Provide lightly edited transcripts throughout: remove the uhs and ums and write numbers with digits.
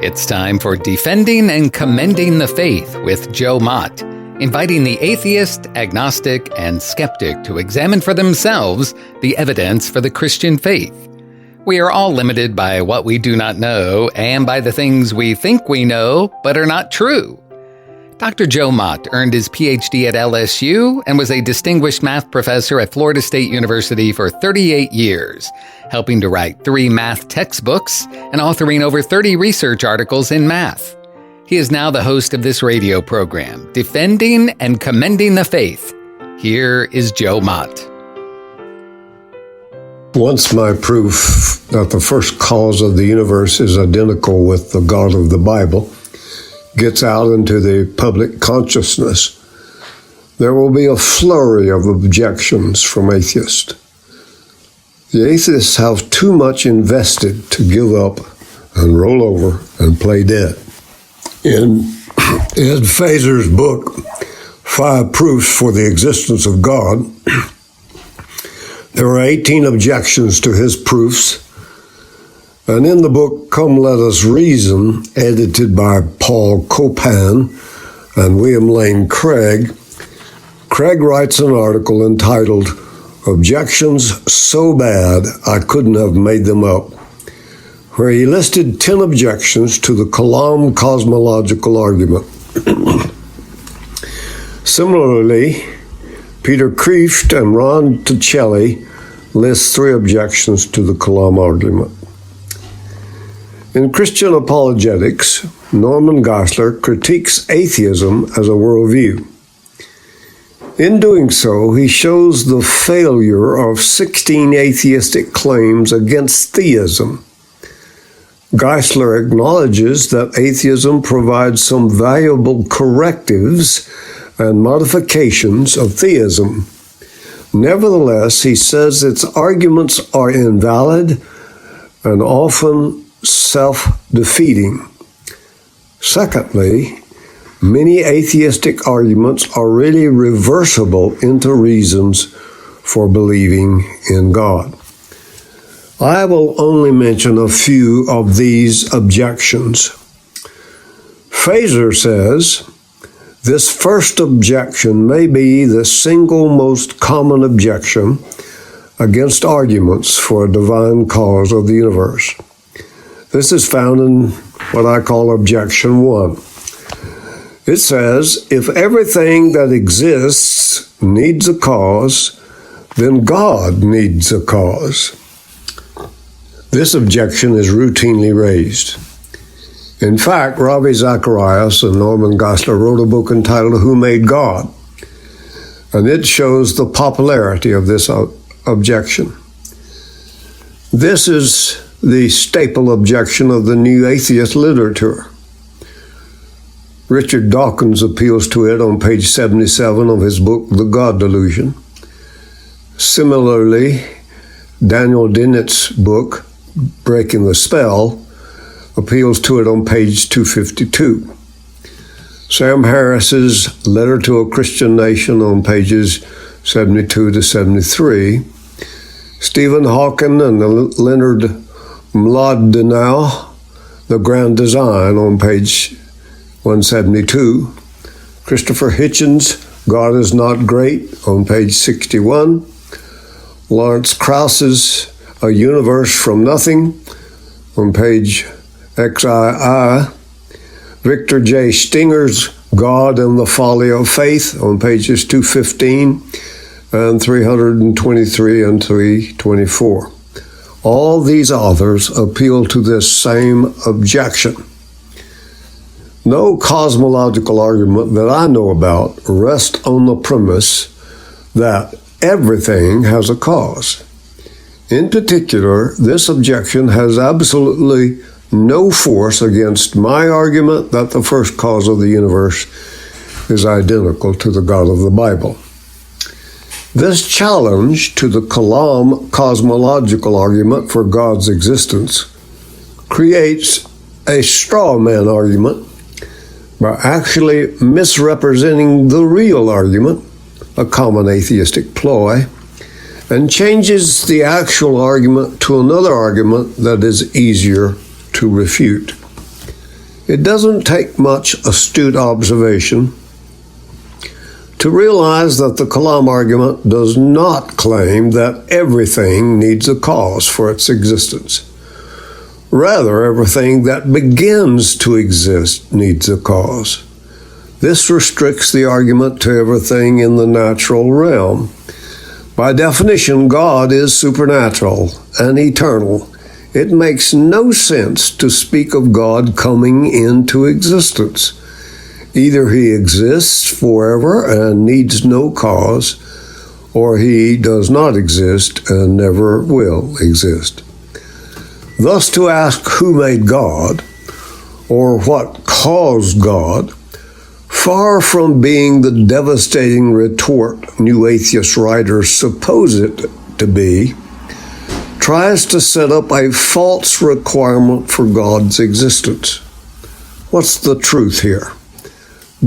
It's time for Defending and Commending the Faith with Joe Mott, inviting the atheist, agnostic, and skeptic to examine for themselves the evidence for the Christian faith. We are all limited by what we do not know and by the things we think we know but are not true. Dr. Joe Mott earned his PhD at LSU and was a distinguished math professor at Florida State University for 38 years, helping to write 3 math textbooks and authoring over 30 research articles in math. He is now the host of this radio program, Defending and Commending the Faith. Here is Joe Mott. Once my proof that the first cause of the universe is identical with the God of the Bible gets out into the public consciousness, there will be a flurry of objections from atheists. The atheists have too much invested to give up and roll over and play dead. In Ed Feser's book, 5 Proofs for the Existence of God, there are 18 objections to his proofs. And in the book, Come Let Us Reason, edited by Paul Copan and William Lane Craig, Craig writes an article entitled, Objections So Bad I Couldn't Have Made Them Up, where he listed 10 objections to the Kalam cosmological argument. Similarly, Peter Kreeft and Ron Ticelli list 3 objections to the Kalam argument. In Christian Apologetics, Norman Geisler critiques atheism as a worldview. In doing so, he shows the failure of 16 atheistic claims against theism. Geisler acknowledges that atheism provides some valuable correctives and modifications of theism. Nevertheless, he says its arguments are invalid and often self-defeating. Secondly, many atheistic arguments are really reversible into reasons for believing in God. I will only mention a few of these objections. Feser says, this first objection may be the single most common objection against arguments for a divine cause of the universe. This is found in what I call Objection 1. It says, if everything that exists needs a cause, then God needs a cause. This objection is routinely raised. In fact, Ravi, Zacharias, and Norman Geisler wrote a book entitled Who Made God? And it shows the popularity of this objection. This is the staple objection of the new atheist literature. Richard Dawkins appeals to it on page 77 of his book, The God Delusion. Similarly, Daniel Dennett's book, Breaking the Spell, appeals to it on page 252. Sam Harris's Letter to a Christian Nation on pages 72 to 73. Stephen Hawking and Leonard Mlodinow, The Grand Design on page 172. Christopher Hitchens, God is Not Great on page 61. Lawrence Krauss's A Universe from Nothing on page XII. Victor J. Stinger's God and the Folly of Faith on pages 215 and 323 and 324. All these authors appeal to this same objection. No cosmological argument that I know about rests on the premise that everything has a cause. In particular, this objection has absolutely no force against my argument that the first cause of the universe is identical to the God of the Bible. This challenge to the Kalam cosmological argument for God's existence creates a straw man argument by actually misrepresenting the real argument, a common atheistic ploy, and changes the actual argument to another argument that is easier to refute. It doesn't take much astute observation to realize that the Kalam argument does not claim that everything needs a cause for its existence. Rather, everything that begins to exist needs a cause. This restricts the argument to everything in the natural realm. By definition, God is supernatural and eternal. It makes no sense to speak of God coming into existence. Either he exists forever and needs no cause, or he does not exist and never will exist. Thus, to ask who made God, or what caused God, far from being the devastating retort new atheist writers suppose it to be, tries to set up a false requirement for God's existence. What's the truth here?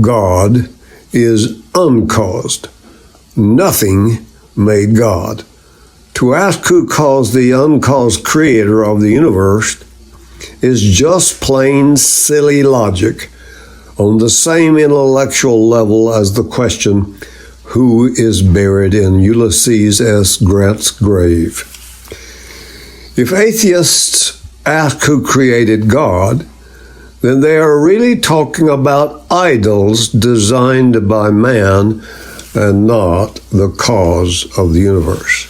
God is uncaused. Nothing made God. To ask who caused the uncaused creator of the universe is just plain silly logic on the same intellectual level as the question, who is buried in Ulysses S. Grant's grave? If atheists ask who created God, then they are really talking about idols designed by man and not the cause of the universe.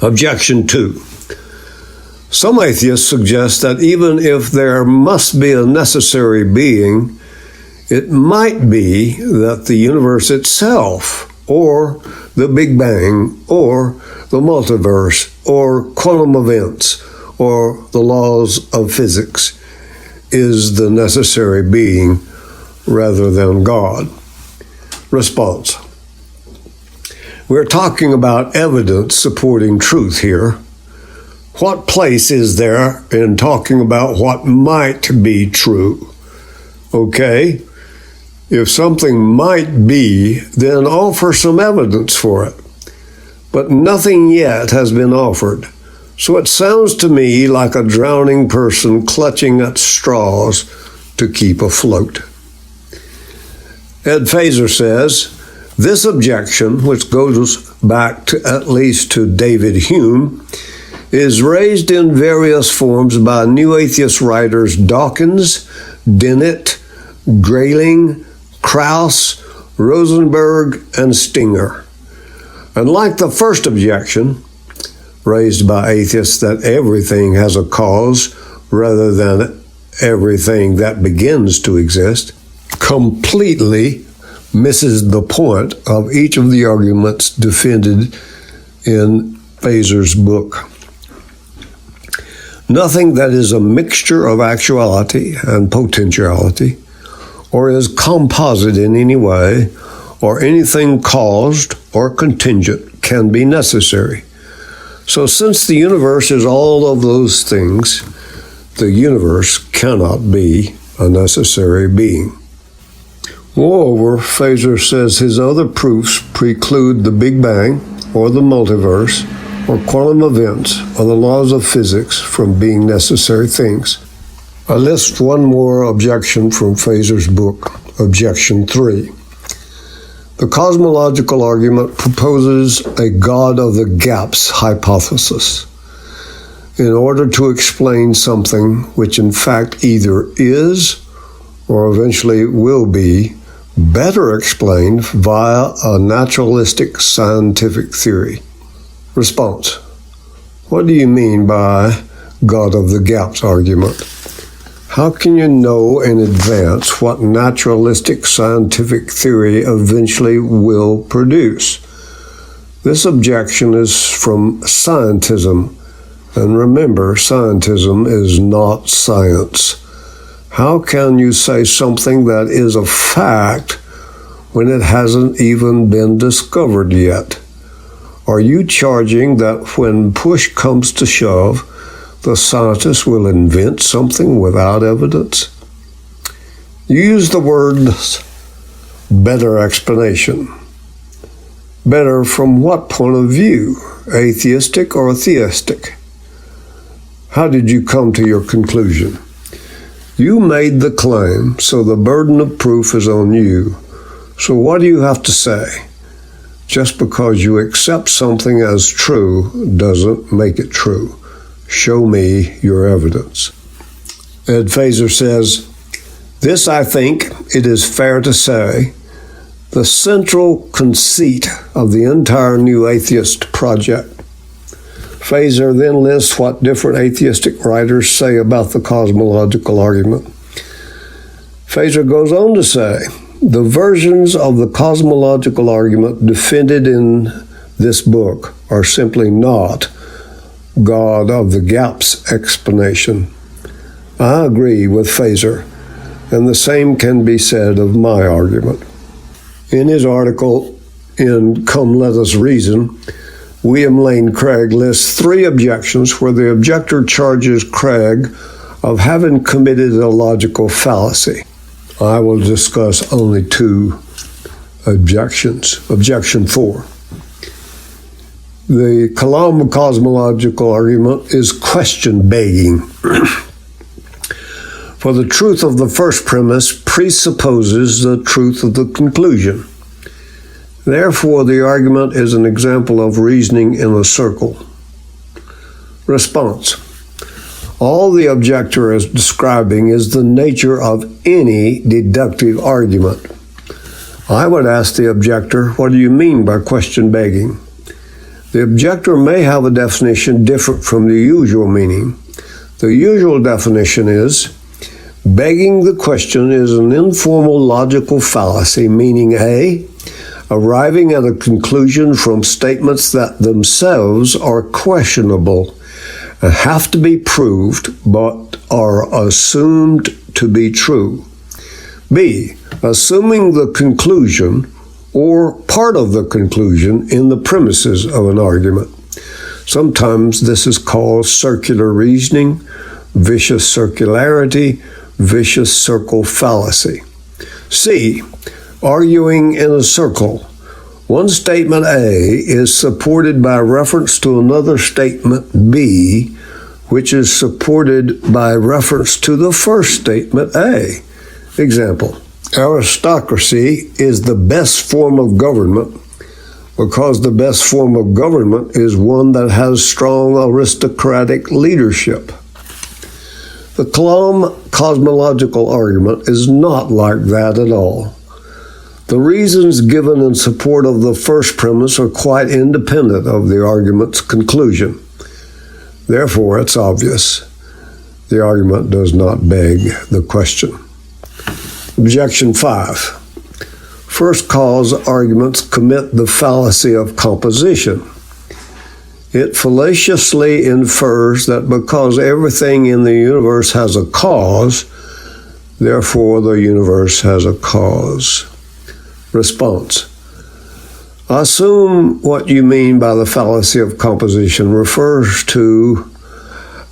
Objection 2. Some atheists suggest that even if there must be a necessary being, it might be that the universe itself, or the Big Bang, or the multiverse, or quantum events, or the laws of physics, is the necessary being rather than God. Response. We're talking about evidence supporting truth here. What place is there in talking about what might be true? Okay, if something might be, then offer some evidence for it. But nothing yet has been offered. So it sounds to me like a drowning person clutching at straws to keep afloat. Ed Feser says, this objection, which goes back to at least to David Hume, is raised in various forms by new atheist writers Dawkins, Dennett, Grayling, Krauss, Rosenberg, and Stinger. And like the first objection, raised by atheists that everything has a cause rather than everything that begins to exist, completely misses the point of each of the arguments defended in Feser's book. Nothing that is a mixture of actuality and potentiality, or is composite in any way, or anything caused or contingent can be necessary. So since the universe is all of those things, the universe cannot be a necessary being. Moreover, Feser says his other proofs preclude the Big Bang, or the multiverse, or quantum events, or the laws of physics from being necessary things. I list one more objection from Feser's book, Objection 3. The cosmological argument proposes a God of the gaps hypothesis in order to explain something which in fact either is or eventually will be better explained via a naturalistic scientific theory. Response. What do you mean by God of the gaps argument? How can you know in advance what naturalistic scientific theory eventually will produce? This objection is from scientism, and remember, scientism is not science. How can you say something that is a fact when it hasn't even been discovered yet? Are you charging that when push comes to shove, the scientist will invent something without evidence? You use the words better explanation. Better from what point of view? Atheistic or theistic? How did you come to your conclusion? You made the claim, so the burden of proof is on you. So what do you have to say? Just because you accept something as true doesn't make it true. Show me your evidence. Ed Feser says, this, I think, it is fair to say, the central conceit of the entire New Atheist project. Feser then lists what different atheistic writers say about the cosmological argument. Feser goes on to say, the versions of the cosmological argument defended in this book are simply not God of the gaps explanation. I agree with Feser, and the same can be said of my argument. In his article in Come Let Us Reason, William Lane Craig lists 3 objections where the objector charges Craig of having committed a logical fallacy. I will discuss only 2 objections. Objection 4. The Kalam cosmological argument is question-begging. For the truth of the first premise presupposes the truth of the conclusion. Therefore, the argument is an example of reasoning in a circle. Response. All the objector is describing is the nature of any deductive argument. I would ask the objector, what do you mean by question begging? The objector may have a definition different from the usual meaning. The usual definition is, begging the question is an informal logical fallacy, meaning A, arriving at a conclusion from statements that themselves are questionable and have to be proved but are assumed to be true. B, assuming the conclusion or part of the conclusion in the premises of an argument. Sometimes this is called circular reasoning, vicious circularity, vicious circle fallacy. C, arguing in a circle. One statement A is supported by reference to another statement B, which is supported by reference to the first statement A. Example, aristocracy is the best form of government because the best form of government is one that has strong aristocratic leadership. The Kalam cosmological argument is not like that at all. The reasons given in support of the first premise are quite independent of the argument's conclusion. Therefore, it's obvious the argument does not beg the question. Objection 5. First cause arguments commit the fallacy of composition. It fallaciously infers that because everything in the universe has a cause, therefore the universe has a cause. Response. I assume what you mean by the fallacy of composition refers to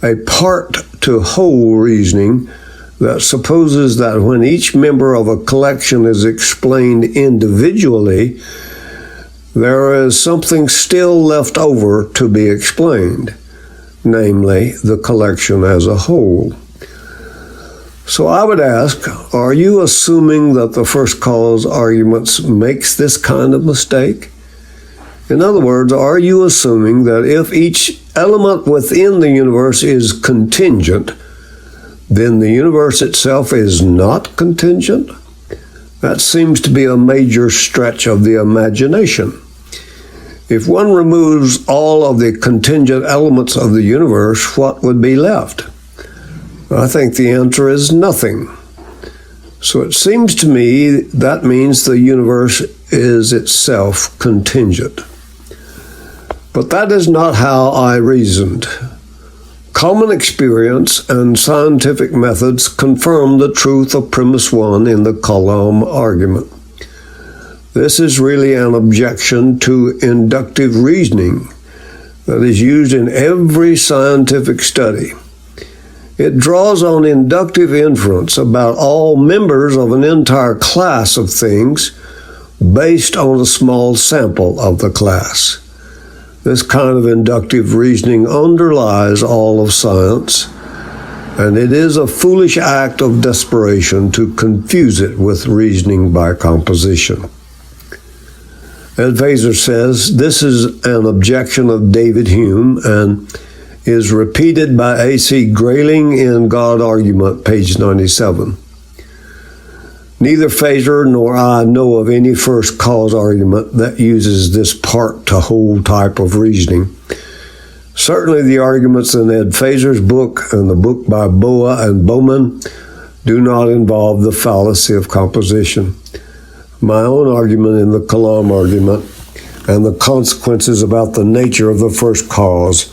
a part-to-whole reasoning that supposes that when each member of a collection is explained individually, there is something still left over to be explained, namely the collection as a whole. So I would ask, are you assuming that the first cause arguments makes this kind of mistake? In other words, are you assuming that if each element within the universe is contingent, then the universe itself is not contingent? That seems to be a major stretch of the imagination. If one removes all of the contingent elements of the universe, what would be left? I think the answer is nothing. So it seems to me that means the universe is itself contingent. But that is not how I reasoned. Common experience and scientific methods confirm the truth of premise 1 in the Kalam argument. This is really an objection to inductive reasoning that is used in every scientific study. It draws on inductive inference about all members of an entire class of things based on a small sample of the class. This kind of inductive reasoning underlies all of science and it is a foolish act of desperation to confuse it with reasoning by composition. And Feser says, this is an objection of David Hume and is repeated by A.C. Grayling in God Argument, page 97. Neither Feser nor I know of any first cause argument that uses this part to whole type of reasoning. Certainly the arguments in Ed Feser's book and the book by Boa and Bowman do not involve the fallacy of composition. My own argument in the Kalam argument and the consequences about the nature of the first cause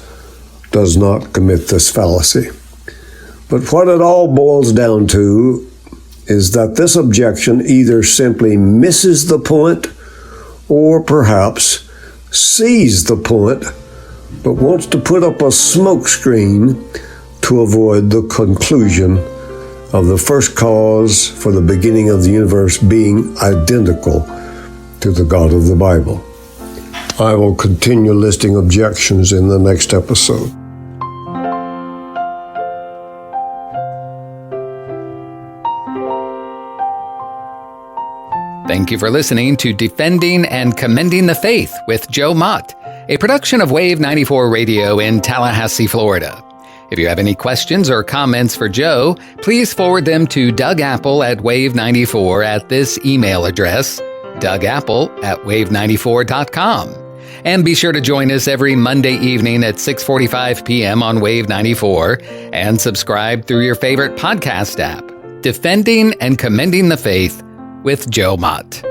does not commit this fallacy. But what it all boils down to is that this objection either simply misses the point or perhaps sees the point but wants to put up a smoke screen to avoid the conclusion of the first cause for the beginning of the universe being identical to the God of the Bible. I will continue listing objections in the next episode. Thank you for listening to Defending and Commending the Faith with Joe Mott, a production of Wave 94 Radio in Tallahassee, Florida. If you have any questions or comments for Joe, please forward them to Doug Apple at Wave94 at this email address, dougapple@wave94.com. And be sure to join us every Monday evening at 6:45 p.m. on Wave 94 and subscribe through your favorite podcast app. Defending and Commending the Faith with Joe Mott.